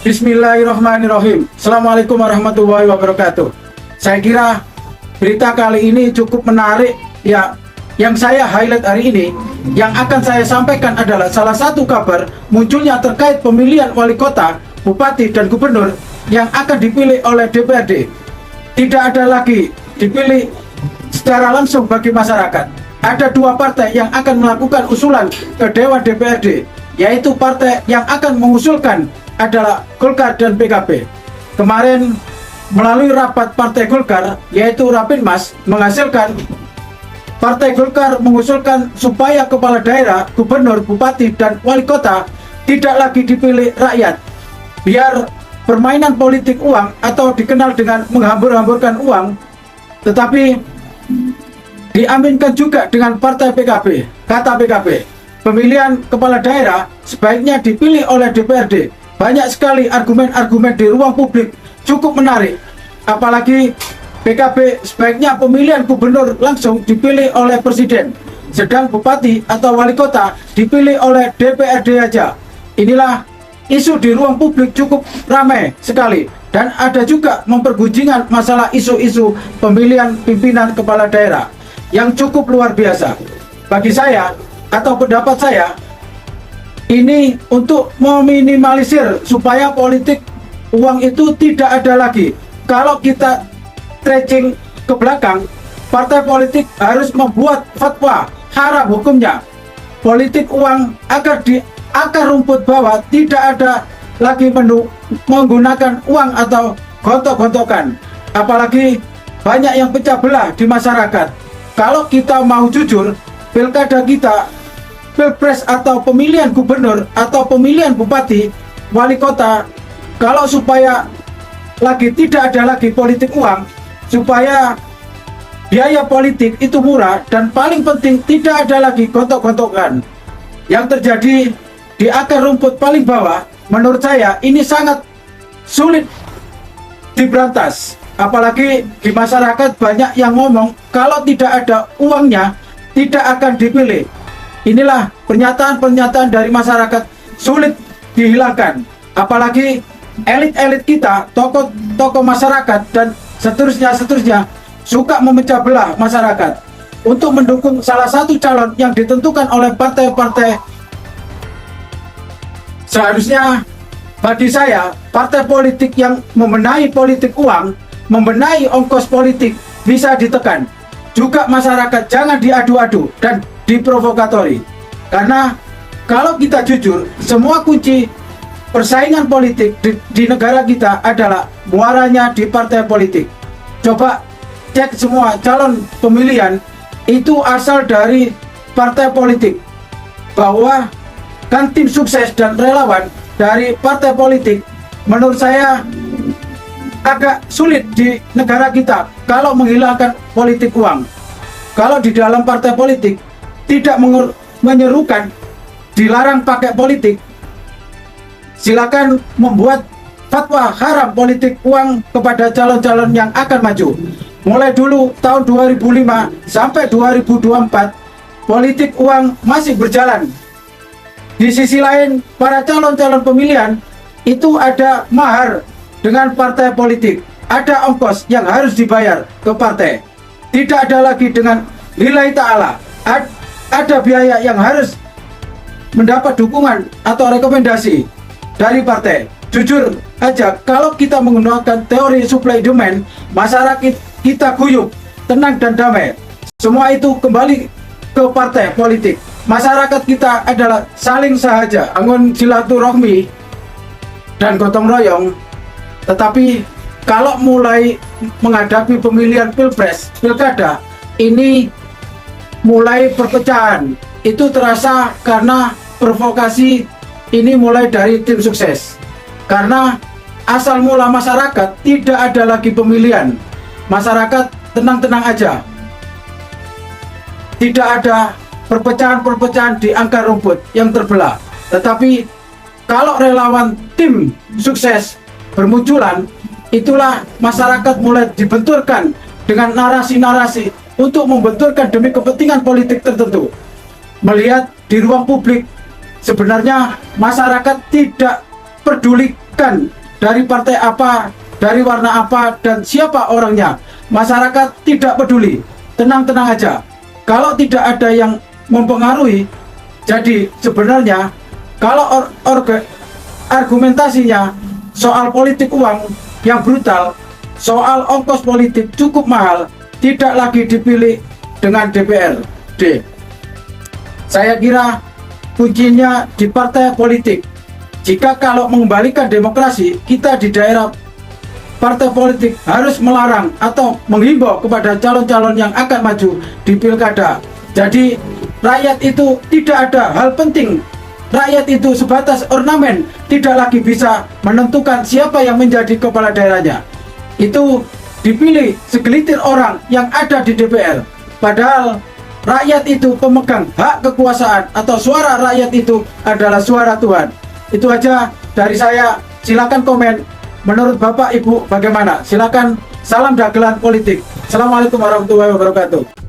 Bismillahirrahmanirrahim. Assalamualaikum warahmatullahi wabarakatuh. Saya kira berita kali ini cukup menarik ya. Yang saya highlight hari ini, yang akan saya sampaikan adalah salah satu kabar munculnya terkait pemilihan wali kota, bupati, dan gubernur yang akan dipilih oleh DPRD. Tidak ada lagi dipilih secara langsung bagi masyarakat. Ada dua partai yang akan melakukan usulan ke Dewan DPRD, yaitu partai yang akan mengusulkan adalah Golkar dan PKB. Kemarin melalui rapat Partai Golkar, yaitu Rapimnas, menghasilkan Partai Golkar mengusulkan supaya kepala daerah, gubernur, bupati, dan wali kota tidak lagi dipilih rakyat. Biar permainan politik uang atau dikenal dengan menghambur-hamburkan uang, tetapi diaminkan juga dengan Partai PKB. Kata PKB, pemilihan kepala daerah sebaiknya dipilih oleh DPRD. Banyak sekali argumen-argumen di ruang publik cukup menarik. Apalagi PKB sebaiknya pemilihan gubernur langsung dipilih oleh presiden, sedang bupati atau wali kota dipilih oleh DPRD aja. Inilah isu di ruang publik cukup ramai sekali. Dan ada juga mempergunjingan masalah isu-isu pemilihan pimpinan kepala daerah yang cukup luar biasa. Bagi saya atau pendapat saya, ini untuk meminimalisir supaya politik uang itu tidak ada lagi. Kalau kita tracing ke belakang, partai politik harus membuat fatwa haram hukumnya. Politik uang agar di akar rumput bawah tidak ada lagi menggunakan uang atau gontok-gontokan. Apalagi banyak yang pecah belah di masyarakat. Kalau kita mau jujur, pilkada kita, pilpres atau pemilihan gubernur atau pemilihan bupati, wali kota, kalau supaya lagi tidak ada lagi politik uang, supaya biaya politik itu murah, dan paling penting tidak ada lagi gontok-gontokan yang terjadi di akar rumput paling bawah. Menurut saya ini sangat sulit diberantas. Apalagi di masyarakat banyak yang ngomong kalau tidak ada uangnya tidak akan dipilih. Inilah pernyataan-pernyataan dari masyarakat sulit dihilangkan. Apalagi elit-elit kita, tokoh-tokoh masyarakat, dan seterusnya suka memecah belah masyarakat untuk mendukung salah satu calon yang ditentukan oleh partai-partai. Seharusnya bagi saya, partai politik yang membenahi politik uang, membenahi ongkos politik bisa ditekan. Juga masyarakat jangan diadu-adu dan diprovokatori. Karena kalau kita jujur, semua kunci persaingan politik di negara kita adalah muaranya di partai politik. Coba cek semua calon pemilihan itu asal dari partai politik. Bahwa kan tim sukses dan relawan dari partai politik, menurut saya agak sulit di negara kita kalau menghilangkan politik uang. Kalau di dalam partai politik tidak menyerukan dilarang pakai politik, silakan membuat fatwa haram politik uang kepada calon-calon yang akan maju. Mulai dulu tahun 2005 sampai 2024, politik uang masih berjalan. Di sisi lain, para calon-calon pemilihan itu ada mahar dengan partai politik, ada ongkos yang harus dibayar ke partai. Tidak ada lagi dengan lillahi ta'ala, ada biaya yang harus mendapat dukungan atau rekomendasi dari partai. Jujur aja, kalau kita menggunakan teori supply demand, masyarakat kita guyup, tenang dan damai. Semua itu kembali ke partai politik. Masyarakat kita adalah saling sahaja, bangun silaturahmi dan gotong royong. Tetapi kalau mulai menghadapi pemilihan pilpres, pilkada, ini mulai perpecahan. Itu terasa karena provokasi ini mulai dari tim sukses. Karena asal mula masyarakat tidak ada lagi pemilihan. Masyarakat tenang-tenang aja. Tidak ada perpecahan-perpecahan di akar rumput yang terbelah. Tetapi kalau relawan tim sukses bermunculan, itulah masyarakat mulai dibenturkan dengan narasi-narasi untuk membenturkan demi kepentingan politik tertentu. Melihat di ruang publik, sebenarnya masyarakat tidak pedulikan dari partai apa, dari warna apa, dan siapa orangnya. Masyarakat tidak peduli, tenang-tenang aja. Kalau tidak ada yang mempengaruhi, jadi sebenarnya kalau argumentasinya soal politik uang yang brutal, soal ongkos politik cukup mahal, tidak lagi dipilih dengan DPRD. Saya kira kuncinya di partai politik. Jika kalau mengembalikan demokrasi, kita di daerah partai politik harus melarang atau menghimbau kepada calon-calon yang akan maju di pilkada. Jadi rakyat itu tidak ada hal penting. Rakyat itu sebatas ornamen, tidak lagi bisa menentukan siapa yang menjadi kepala daerahnya. Itu dipilih segelintir orang yang ada di DPR. Padahal rakyat itu pemegang hak kekuasaan, atau suara rakyat itu adalah suara Tuhan. Itu aja dari saya. Silakan komen. Menurut Bapak Ibu bagaimana? Silakan. Salam dagelan politik. Assalamualaikum warahmatullahi wabarakatuh.